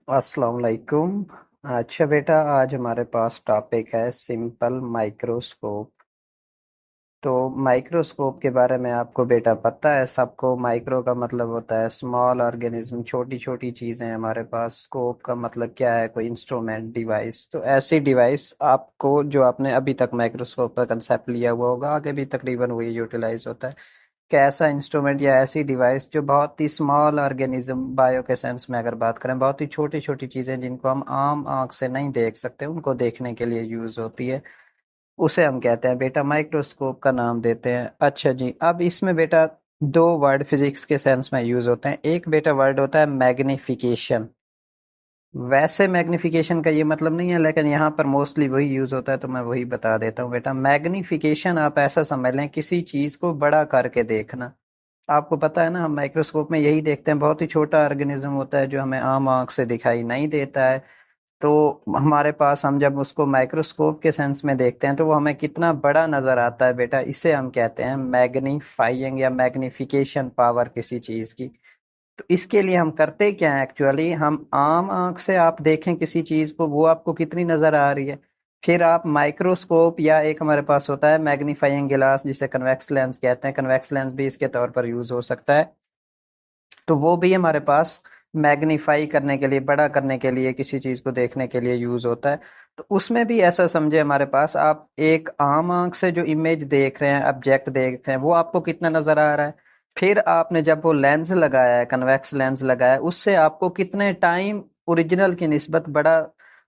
अस्सलाम वालेकुम। अच्छा बेटा, आज हमारे पास टॉपिक है सिंपल माइक्रोस्कोप। तो माइक्रोस्कोप के बारे में आपको बेटा पता है? सबको माइक्रो का मतलब होता है स्मॉल ऑर्गेनिज्म, छोटी छोटी चीज़ें हमारे पास। स्कोप का मतलब क्या है? कोई इंस्ट्रूमेंट, डिवाइस। तो ऐसी डिवाइस आपको, जो आपने अभी तक माइक्रोस्कोप का कंसेप्ट लिया हुआ होगा, आगे भी तकरीबन वही यूटिलाइज होता है। कि ऐसा इंस्ट्रूमेंट या ऐसी डिवाइस जो बहुत ही स्मॉल ऑर्गेनिज्म, बायो के सेंस में अगर बात करें, बहुत ही छोटी छोटी चीज़ें जिनको हम आम आंख से नहीं देख सकते, उनको देखने के लिए यूज़ होती है, उसे हम कहते हैं बेटा माइक्रोस्कोप का नाम देते हैं। अच्छा जी, अब इसमें बेटा दो वर्ड फिजिक्स के सेंस में यूज़ होते हैं। एक बेटा वर्ड होता है मैग्निफिकेशन। वैसे मैग्निफिकेशन का ये मतलब नहीं है, लेकिन यहाँ पर मोस्टली वही यूज़ होता है, तो मैं वही बता देता हूँ बेटा। मैग्निफिकेशन आप ऐसा समझ लें, किसी चीज़ को बड़ा करके देखना। आपको पता है ना, हम माइक्रोस्कोप में यही देखते हैं, बहुत ही छोटा ऑर्गेनिज्म होता है जो हमें आम आंख से दिखाई नहीं देता है। तो हमारे पास, हम जब उसको माइक्रोस्कोप के सेंस में देखते हैं तो वो हमें कितना बड़ा नजर आता है बेटा, इसे हम कहते हैं मैग्नीफाइंग या मैग्निफिकेशन पावर किसी चीज की। तो इसके लिए हम करते क्या है एक्चुअली, हम आम आंख से आप देखें किसी चीज को, वो आपको कितनी नजर आ रही है। फिर आप माइक्रोस्कोप या एक हमारे पास होता है मैग्नीफाइंग गिलास, जिसे कन्वेक्स लेंस कहते हैं, कन्वेक्स लेंस भी इसके तौर पर यूज हो सकता है। तो वो भी हमारे पास मैग्नीफाई करने के लिए, बड़ा करने के लिए, किसी चीज को देखने के लिए यूज होता है। तो उसमें भी ऐसा समझे, हमारे पास आप एक आम आंख से जो इमेज देख रहे हैं, ऑब्जेक्ट देख रहे हैं, वो आपको कितना नजर आ रहा है। फिर आपने जब वो लेंस लगाया है, कन्वेक्स लेंस लगाया है, उससे आपको कितने टाइम ओरिजिनल की निस्बत बड़ा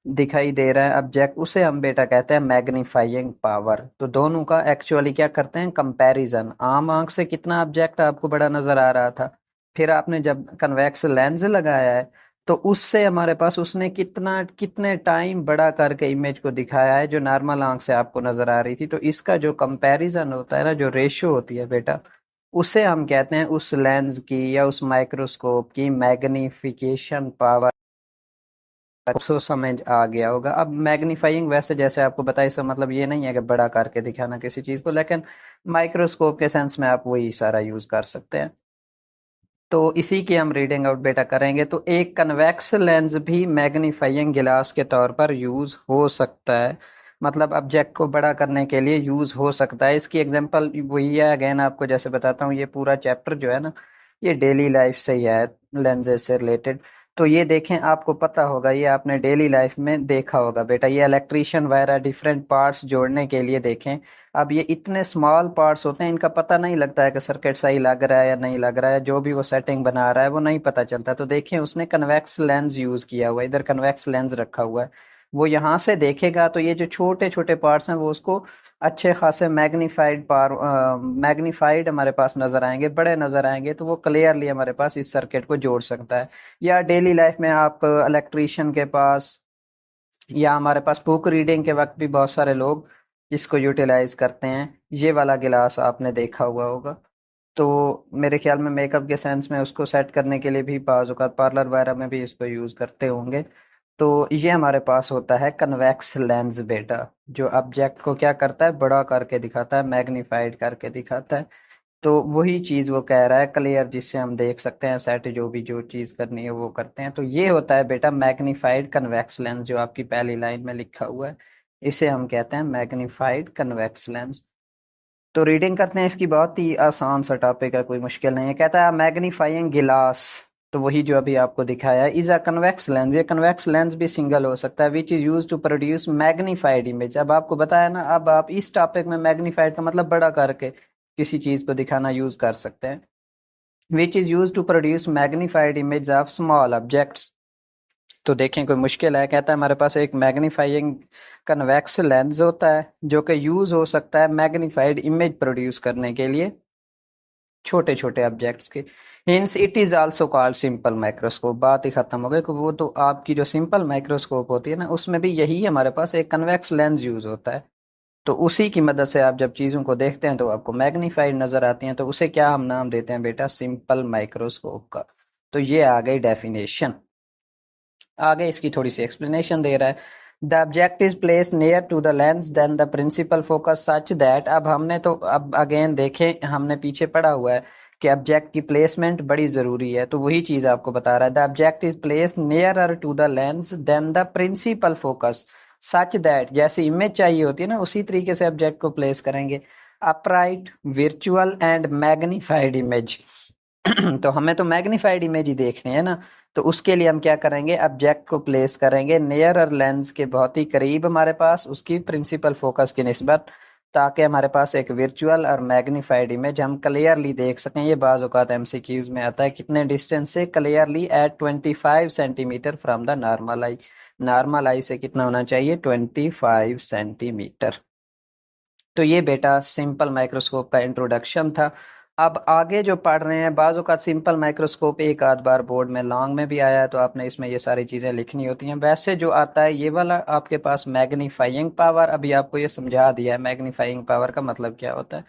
दिखाई दे रहा है ऑब्जेक्ट, उसे हम बेटा कहते हैं मैग्नीफाइंग पावर। तो दोनों का एक्चुअली क्या करते हैं, कंपैरिजन। आम आंख से कितना ऑब्जेक्ट आपको बड़ा नजर आ रहा था, फिर आपने जब कन्वेक्स लेंस लगाया है, तो उससे हमारे पास उसने कितना, कितने टाइम बड़ा करके इमेज को दिखाया है जो नॉर्मल आंख से आपको नजर आ रही थी। तो इसका जो कंपैरिजन होता है ना, जो रेशियो होती है बेटा, उसे हम कहते हैं उस लेंस की या उस माइक्रोस्कोप की मैग्निफिकेशन पावर। सो समझ आ गया होगा। अब मैग्नीफाइंग, वैसे जैसे आपको बताया, इसका मतलब ये नहीं है कि बड़ा करके दिखाना किसी चीज को, लेकिन माइक्रोस्कोप के सेंस में आप वही सारा यूज कर सकते हैं। तो इसी की हम रीडिंग आउट बेटा करेंगे। तो एक कन्वेक्स लेंस भी मैग्नीफाइंग गिलास के तौर पर यूज हो सकता है, मतलब ऑब्जेक्ट को बड़ा करने के लिए यूज हो सकता है। इसकी एग्जांपल वही है, अगेन आपको जैसे बताता हूँ, ये पूरा चैप्टर जो है ना, ये डेली लाइफ से ही है, लेंजेस से रिलेटेड। तो ये देखें, आपको पता होगा, ये आपने डेली लाइफ में देखा होगा बेटा, ये इलेक्ट्रिशियन वायर डिफरेंट पार्ट्स जोड़ने के लिए देखें। अब ये इतने स्मॉल पार्ट्स होते हैं, इनका पता नहीं लगता है कि सर्किट सही लग रहा है या नहीं लग रहा है, जो भी वो सेटिंग बना रहा है वो नहीं पता चलता। तो देखिए, उसने कन्वेक्स लेंस यूज किया हुआ है, इधर कन्वेक्स लेंस रखा हुआ है। वो यहाँ से देखेगा तो ये जो छोटे छोटे पार्ट्स हैं वो उसको अच्छे खासे मैग्नीफाइड हमारे पास नजर आएंगे, बड़े नजर आएंगे, तो वो क्लियरली हमारे पास इस सर्किट को जोड़ सकता है। या डेली लाइफ में आप इलेक्ट्रिशियन के पास, या हमारे पास बुक रीडिंग के वक्त भी बहुत सारे लोग इसको यूटिलाइज करते हैं। ये वाला गिलास आपने देखा हुआ होगा। तो मेरे ख्याल में मेकअप के सेंस में उसको सेट करने के लिए भी बाज़ औक़ात पार्लर वगैरह में भी इसको यूज़ करते होंगे। तो ये हमारे पास होता है कन्वेक्स लेंस बेटा, जो ऑब्जेक्ट को क्या करता है, बड़ा करके दिखाता है, मैग्नीफाइड करके दिखाता है। तो वही चीज वो कह रहा है, क्लियर, जिससे हम देख सकते हैं सेट, जो भी जो चीज करनी है वो करते हैं। तो ये होता है बेटा मैग्नीफाइड कन्वेक्स लेंस, जो आपकी पहली लाइन में लिखा हुआ है, इसे हम कहते हैं मैग्नीफाइड कन्वेक्स लेंस। तो रीडिंग करते हैं इसकी, बहुत ही आसान सा टॉपिक है, कोई मुश्किल नहीं है। कहता है मैग्नीफाइंग गिलास, तो वही जो अभी आपको दिखाया है, इज अ कन्वेक्स लेंस। ये कन्वेक्स लेंस भी सिंगल हो सकता है, which is use to produce magnified image. अब आपको बताया ना, अब आप इस टॉपिक में मैग्नीफाइड का मतलब बड़ा करके किसी चीज को दिखाना यूज कर सकते हैं। Which is use to produce magnified image of small objects. तो देखें, कोई मुश्किल है? कहता है हमारे पास एक मैग्नीफाइंग कन्वेक्स लेंस होता है जो कि यूज हो सकता है मैग्नीफाइड इमेज प्रोड्यूस करने के लिए छोटे छोटे ऑब्जेक्ट्स के। Hints it is also called simple microscope. बात ही खत्म हो गई कि वो तो आपकी जो सिंपल माइक्रोस्कोप होती है ना, उसमें भी यही हमारे पास एक कन्वेक्स लेंस यूज होता है। तो उसी की मदद से आप जब चीज़ों को देखते हैं तो आपको मैग्नीफाइड नजर आती हैं, तो उसे क्या हम नाम देते हैं बेटा, सिंपल माइक्रोस्कोप का। तो ये आ गई डेफिनेशन। आगे इसकी थोड़ी सी एक्सप्लेनेशन दे रहा है। The object is placed near to the lens then the principal focus such that. अब हमने तो, अब अगेन देखें, हमने पीछे पढ़ा हुआ है कि ऑब्जेक्ट की प्लेसमेंट बड़ी जरूरी है, तो वही चीज आपको बता रहा है। The object is placed nearer to the lens then the principal focus such that, जैसे इमेज चाहिए होती है ना उसी तरीके से ऑब्जेक्ट को प्लेस करेंगे। Upright, virtual and magnified image तो हमें तो मैग्नीफाइड इमेज ही देखनी है ना, तो उसके लिए हम क्या करेंगे, ऑब्जेक्ट को प्लेस करेंगे नियरर लेंस के बहुत ही करीब हमारे पास उसकी प्रिंसिपल फोकस की निस्बत, ताकि हमारे पास एक वर्चुअल और मैग्नीफाइड इमेज हम क्लियरली देख सकें। ये बाज़ औक़ात एमसीक्यूज में आता है, कितने डिस्टेंस से, clearly at 25 centimetre from the normal eye. Normal eye से कितना होना चाहिए, 25 सेंटीमीटर। तो ये बेटा सिंपल माइक्रोस्कोप का इंट्रोडक्शन था। अब आगे जो पढ़ रहे हैं, बाज़ औक़ात सिंपल माइक्रोस्कोप एक आध बार बोर्ड में लॉन्ग में भी आया है, तो आपने इसमें ये सारी चीज़ें लिखनी होती हैं। वैसे जो आता है ये वाला आपके पास मैग्नीफाइंग पावर, अभी आपको ये समझा दिया है मैग्नीफाइंग पावर का मतलब क्या होता है।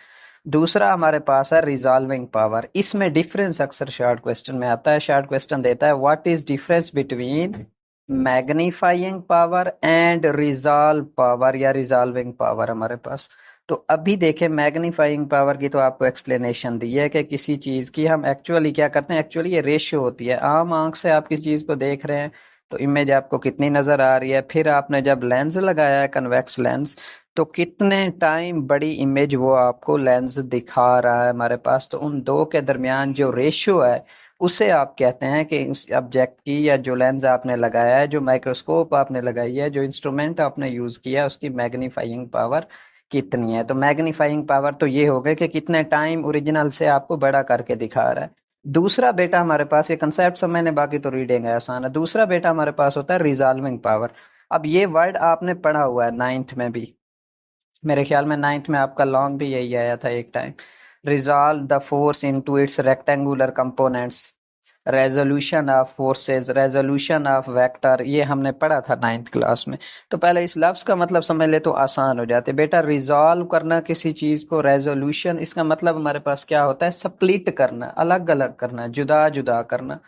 दूसरा हमारे पास है रिजॉल्विंग पावर। इसमें डिफरेंस अक्सर शॉर्ट क्वेश्चन में आता है। शॉर्ट क्वेश्चन देता है what is difference between magnifying power and resolve power या रिजॉल्विंग पावर हमारे पास। तो अभी देखें, मैग्नीफाइंग पावर की तो आपको एक्सप्लेनेशन दी है कि किसी चीज़ की हम एक्चुअली क्या करते हैं, एक्चुअली ये रेशियो होती है। आम आंख से आप किसी चीज़ को देख रहे हैं तो इमेज आपको कितनी नज़र आ रही है, फिर आपने जब लेंस लगाया है कन्वेक्स लेंस, तो कितने टाइम बड़ी इमेज वो आपको लेंस दिखा रहा है हमारे पास। तो उन दो के दरमियान जो रेशियो है उसे आप कहते हैं कि उस ऑब्जेक्ट की या जो लेंस आपने लगाया है, जो माइक्रोस्कोप आपने लगाई है, जो इंस्ट्रूमेंट आपने यूज़ किया है, उसकी मैग्नीफाइंग पावर कितनी है। तो मैग्नीफाइंग पावर तो ये हो गए कि कितने टाइम ओरिजिनल से आपको बड़ा करके दिखा रहा है। दूसरा बेटा हमारे पास, ये कंसेप्ट समझने, बाकी तो रीडिंग है आसान है। दूसरा बेटा हमारे पास होता है रिजॉल्विंग पावर। अब ये वर्ड आपने पढ़ा हुआ है नाइन्थ में भी, मेरे ख्याल में नाइन्थ में आपका लॉन्ग भी यही आया था एक time. Resolve the force into its rectangular components, resolution of forces, resolution of vector, ये हमने पढ़ा था नाइन्थ क्लास में। तो पहले इस लफ्ज़ का मतलब समझ ले तो आसान हो जाते बेटा। रिजॉल्व करना किसी चीज़ को, रेजोल्यूशन इसका मतलब हमारे पास क्या होता है, स्प्लिट करना, अलग अलग करना, जुदा जुदा करना।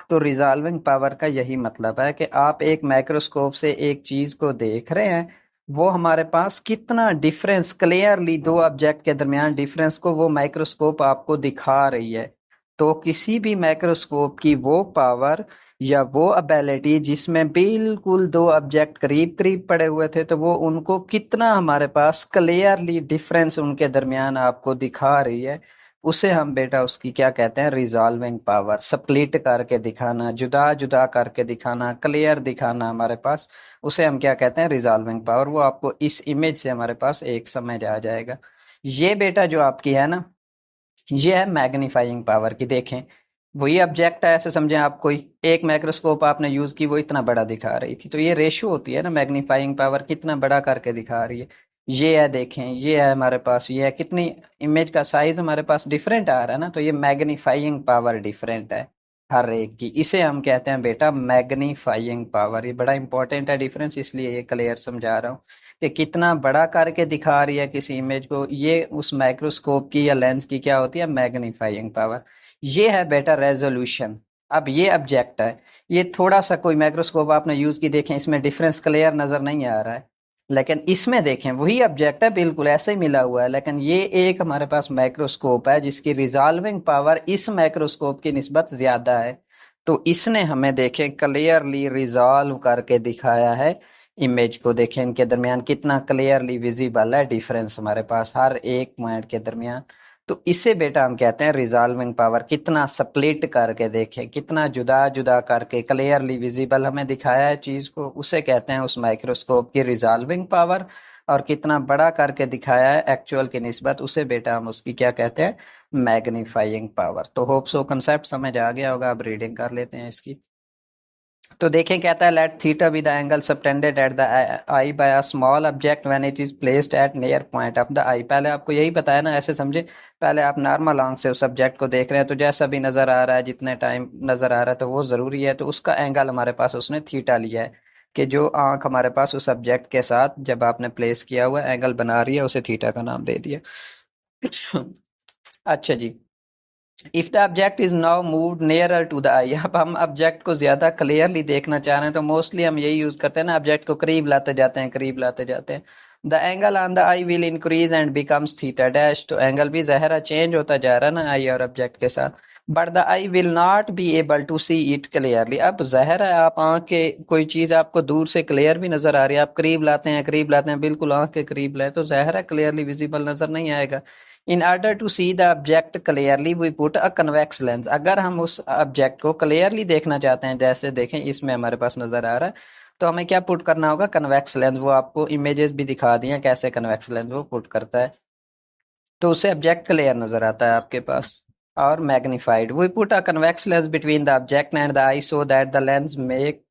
तो रिजॉल्विंग पावर का यही मतलब है कि आप एक माइक्रोस्कोप से एक चीज़ को देख रहे हैं, वो हमारे पास कितना डिफरेंस, क्लियरली दो ऑब्जेक्ट के दरमियान डिफरेंस को वो माइक्रोस्कोप आपको दिखा रही है। तो किसी भी माइक्रोस्कोप की वो पावर या वो एबिलिटी जिसमें बिल्कुल दो ऑब्जेक्ट करीब करीब पड़े हुए थे, तो वो उनको कितना हमारे पास क्लियरली डिफरेंस उनके दरमियान आपको दिखा रही है, उसे हम बेटा उसकी क्या कहते हैं, रिजॉल्विंग पावर। स्प्लिट करके दिखाना, जुदा जुदा करके दिखाना, क्लियर दिखाना हमारे पास, उसे हम क्या कहते हैं, रिजॉल्विंग पावर। वो आपको इस इमेज से हमारे पास एक समझ आ जाएगा। ये बेटा जो आपकी है ना, ये है मैग्नीफाइंग पावर की। देखें, वही ऑब्जेक्ट है, ऐसे समझें आप, कोई एक माइक्रोस्कोप आपने यूज की, वो इतना बड़ा दिखा रही थी, तो ये रेशियो होती है ना मैग्नीफाइंग पावर, कितना बड़ा करके दिखा रही है। ये है, देखें, ये है हमारे पास, ये है, कितनी इमेज का साइज हमारे पास डिफरेंट आ रहा है ना, तो ये मैग्नीफाइंग पावर डिफरेंट है हर एक की। इसे हम कहते हैं बेटा मैग्नीफाइंग पावर। ये बड़ा इंपॉर्टेंट है डिफरेंस, इसलिए ये क्लियर समझा रहा हूँ कि कितना बड़ा करके दिखा रही है किसी इमेज को, ये उस माइक्रोस्कोप की या लेंस की क्या होती है, मैग्नीफाइंग पावर। ये है बेटा रेजोल्यूशन। अब ये ऑब्जेक्ट है, ये थोड़ा सा कोई माइक्रोस्कोप आपने यूज की, देखें इसमें डिफरेंस क्लियर नजर नहीं आ रहा है, लेकिन इसमें देखें वही ऑब्जेक्ट है, बिल्कुल ऐसे ही मिला हुआ है, लेकिन ये एक हमारे पास माइक्रोस्कोप है जिसकी रिजॉल्विंग पावर इस माइक्रोस्कोप की निस्बत ज्यादा है। तो इसने हमें देखें क्लियरली रिजॉल्व करके दिखाया है इमेज को। देखें इनके दरमियान कितना क्लियरली विजिबल है डिफरेंस हमारे पास हर एक पॉइंट के दरमियान। तो इसे बेटा हम कहते हैं रिजॉल्विंग पावर। कितना स्प्लिट करके देखें, कितना जुदा जुदा करके क्लियरली विजिबल हमें दिखाया है चीज को, उसे कहते हैं उस माइक्रोस्कोप की रिजॉल्विंग पावर। और कितना बड़ा करके दिखाया है एक्चुअल की निस्बत, उसे बेटा हम उसकी क्या कहते हैं, मैग्नीफाइंग पावर। तो होप सो कंसेप्ट समझ आ गया होगा। अब रीडिंग कर लेते हैं इसकी। तो देखें, कहता है let theta be the angle subtended at the eye by a small object when it is placed at near point of the eye. पहले आपको यही बताया ना, ऐसे समझे, पहले आप नॉर्मल आंख से उस ऑब्जेक्ट को देख रहे हैं, तो जैसा भी नजर आ रहा है, जितने टाइम नजर आ रहा है, तो वो जरूरी है, तो उसका एंगल हमारे पास उसने थीटा लिया है, कि जो आंख हमारे पास उस ऑब्जेक्ट के साथ जब आपने प्लेस किया हुआ एंगल बना रही है, उसे थीटा का नाम दे दिया। अच्छा जी, if the object is now moved nearer to the eye. अब हम ऑब्जेक्ट को ज्यादा क्लियरली देखना चाह रहे हैं, तो मोस्टली हम यही यूज करते हैं ना, ऑब्जेक्ट को करीब लाते जाते हैं, करीब लाते जाते हैं। The angle on the eye will increase and becomes theta dash. तो एंगल भी ज़ाहिर है चेंज होता जा रहा है ना आई और ऑब्जेक्ट के साथ। But the eye will not be able to see it clearly. अब ज़ाहिर है आप आँख के कोई चीज़ आपको दूर से क्लियर भी नज़र आ रही है, आप करीब लाते हैं बिल्कुल आँख के करीब लाए तो ज़ाहिर है क्लियरली विजिबल नज़र नहीं आएगा। In order to see the object clearly we put a convex lens. अगर हम उस ऑब्जेक्ट को क्लियरली देखना चाहते हैं, जैसे देखें इसमें हमारे पास नज़र आ रहा है, तो हमें क्या पुट करना होगा, कन्वेक्स लेंस। वो आपको इमेजेस भी दिखा दी हैं कैसे कन्वेक्स लेंस वो पुट करता है, तो उससे ऑब्जेक्ट क्लियर नजर आता है आपके पास। और magnified, we put a convex lens between the object and the eye so that the lens make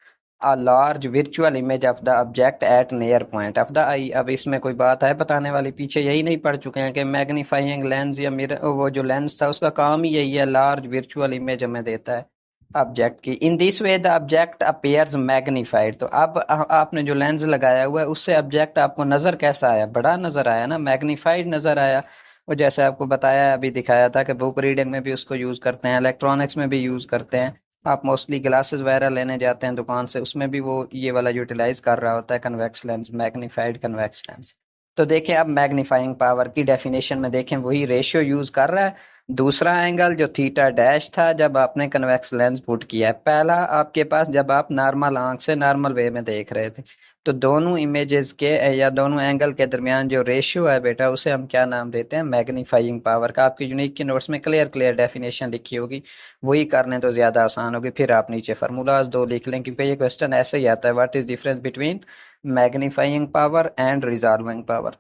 a large virtual image of the object at near point of the eye. अब इसमें कोई बात है बताने वाली, पीछे यही नहीं पढ़ चुके हैं कि मैग्नीफाइंग लेंस या मिरर, वो जो लेंस था उसका काम ही यही है, लार्ज वर्चुअल इमेज हमें देता है ऑब्जेक्ट की। In this way the object appears magnified. तो अब आपने जो लेंस लगाया हुआ है उससे ऑब्जेक्ट आपको नजर कैसा आया, बड़ा नजर आया ना, मैग्नीफाइड नजर आया। और जैसे आपको बताया अभी दिखाया था कि बुक रीडिंग में भी उसको यूज़ करते हैं, इलेक्ट्रॉनिक्स में भी यूज़ करते हैं। आप मोस्टली ग्लासेस वगैरह लेने जाते हैं दुकान से, उसमें भी वो ये वाला यूटिलाइज कर रहा होता है convex lens, magnified convex lens. तो देखें अब मैग्नीफाइंग पावर की डेफिनेशन में देखें वही रेशियो यूज़ कर रहा है। दूसरा एंगल जो थीटा डैश था जब आपने कन्वेक्स लेंस पुट किया है, पहला आपके पास जब आप नॉर्मल आंख से नॉर्मल वे में देख रहे थे। तो दोनों इमेजेस के या दोनों एंगल के दरमियान जो रेशियो है बेटा, उसे हम क्या नाम देते हैं, मैग्नीफाइंग पावर का। आपकी यूनिक की नोट्स में क्लियर क्लियर डेफिनेशन लिखी होगी, वही करने तो ज़्यादा आसान होगी। फिर आप नीचे फार्मूलाज दो लिख लें, क्योंकि ये क्वेश्चन ऐसे ही आता है, what is difference between magnifying power and resolving power.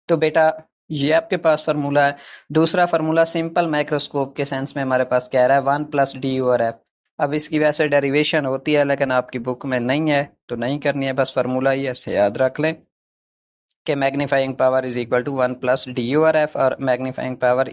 तो बेटा ये आपके पास फार्मूला है। दूसरा फार्मूला सिंपल माइक्रोस्कोप के सेंस में हमारे पास कह रहा है 1+d/f। अब इसकी वैसे डेरिवेशन होती है लेकिन आपकी बुक में नहीं है तो नहीं करनी है, बस फार्मूला ही ऐसे याद रख लें कि magnifying power is equal to 1+d/f और magnifying power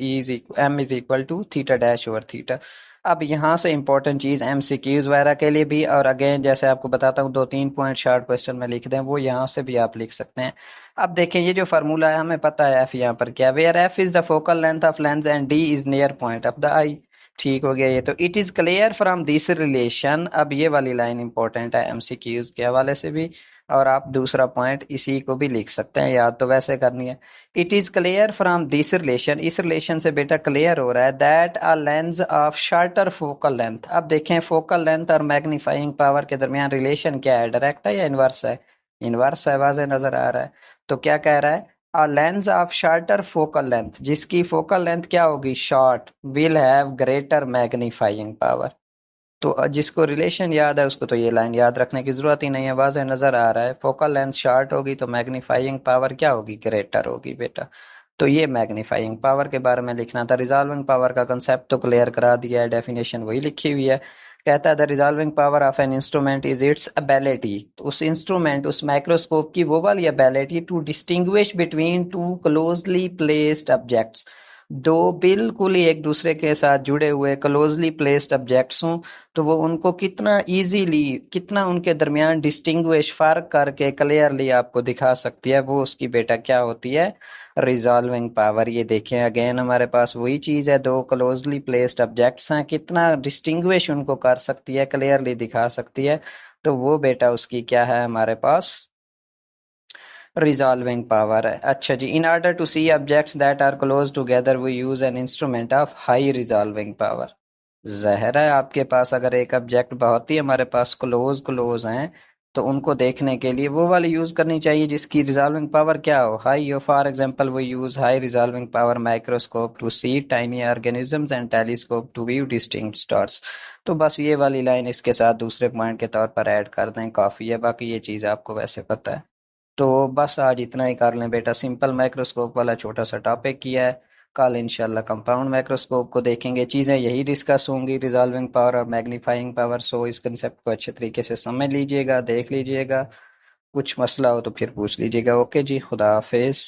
m is equal to theta dash over theta. अब यहाँ से इंपॉर्टेंट चीज़ MCQs वगैरह के लिए भी, और अगेन जैसे आपको बताता हूँ 2-3 पॉइंट शॉर्ट क्वेश्चन में लिख दें, वो यहाँ से भी आप लिख सकते हैं। अब देखें ये जो फार्मूला है हमें पता है f यहाँ पर क्या, where f is the focal length of lens and d is near point of the eye. ठीक हो गया ये। तो it is clear from this relation, अब ये वाली लाइन इंपॉर्टेंट है MCQs के हवाले से भी, और आप दूसरा पॉइंट इसी को भी लिख सकते हैं, याद तो वैसे करनी है। It is clear from this relation, इस रिलेशन से बेटा क्लियर हो रहा है that a lens of shorter focal length. अब देखें फोकल लेंथ और मैग्नीफाइंग पावर के दरमियान रिलेशन क्या है, डायरेक्ट है या इनवर्स है, इनवर्स है, वाज़े नजर आ रहा है। तो क्या कह रहा है, a lens of shorter focal length, जिसकी फोकल लेंथ क्या होगी, short, will have greater magnifying power. तो जिसको रिलेशन याद है उसको तो ये लाइन याद रखने की जरूरत ही नहीं है, वाज़ेह नजर आ रहा है, फोकल लेंथ शॉर्ट होगी तो मैग्नीफाइंग पावर क्या होगी, ग्रेटर होगी बेटा। तो ये मैग्नीफाइंग पावर के बारे में लिखना था। रिजॉल्विंग पावर का कंसेप्ट तो क्लियर करा दिया है, डेफिनेशन वही लिखी हुई है। कहता है the resolving power of an instrument is its ability, तो उस इंस्ट्रूमेंट उस माइक्रोस्कोप की वो वाली ability to distinguish between two closely placed objects, दो बिल्कुल ही एक दूसरे के साथ जुड़े हुए क्लोजली प्लेस्ड ऑब्जेक्ट्स हों, तो वो उनको कितना इजीली, कितना उनके दरमियान डिस्टिंग्विश फर्क करके क्लियरली आपको दिखा सकती है, वो उसकी बेटा क्या होती है, रिजॉल्विंग पावर। ये देखें अगेन हमारे पास वही चीज़ है, दो क्लोजली प्लेस्ड ऑब्जेक्ट्स हैं, कितना डिस्टिंग्विश उनको कर सकती है, क्लियरली दिखा सकती है, तो वो बेटा उसकी क्या है हमारे पास, रिजॉल्विंग पावर है। अच्छा जी, in order to see objects that are close together we use an instrument of high resolving power. ज़ाहिर है आपके पास अगर एक ऑब्जेक्ट बहुत ही हमारे पास क्लोज क्लोज हैं, तो उनको देखने के लिए वो वाली यूज़ करनी चाहिए जिसकी रिजॉल्विंग पावर क्या हो, हाई हो। फॉर एग्जांपल वो use high resolving power microscope to see tiny organisms and telescope to view distinct stars. तो बस ये वाली लाइन इसके साथ दूसरे पॉइंट के तौर पर ऐड कर दें, काफ़ी है, बाकी ये चीज़ आपको वैसे पता है। तो बस आज इतना ही कर लें बेटा, सिंपल माइक्रोस्कोप वाला छोटा सा टॉपिक किया है। कल इंशाल्लाह कंपाउंड माइक्रोस्कोप को देखेंगे, चीज़ें यही डिस्कस होंगी, रिजॉल्विंग पावर और मैग्नीफाइंग पावर। सो इस कंसेप्ट को अच्छे तरीके से समझ लीजिएगा, देख लीजिएगा, कुछ मसला हो तो फिर पूछ लीजिएगा। ओके जी, खुदा हाफिज़।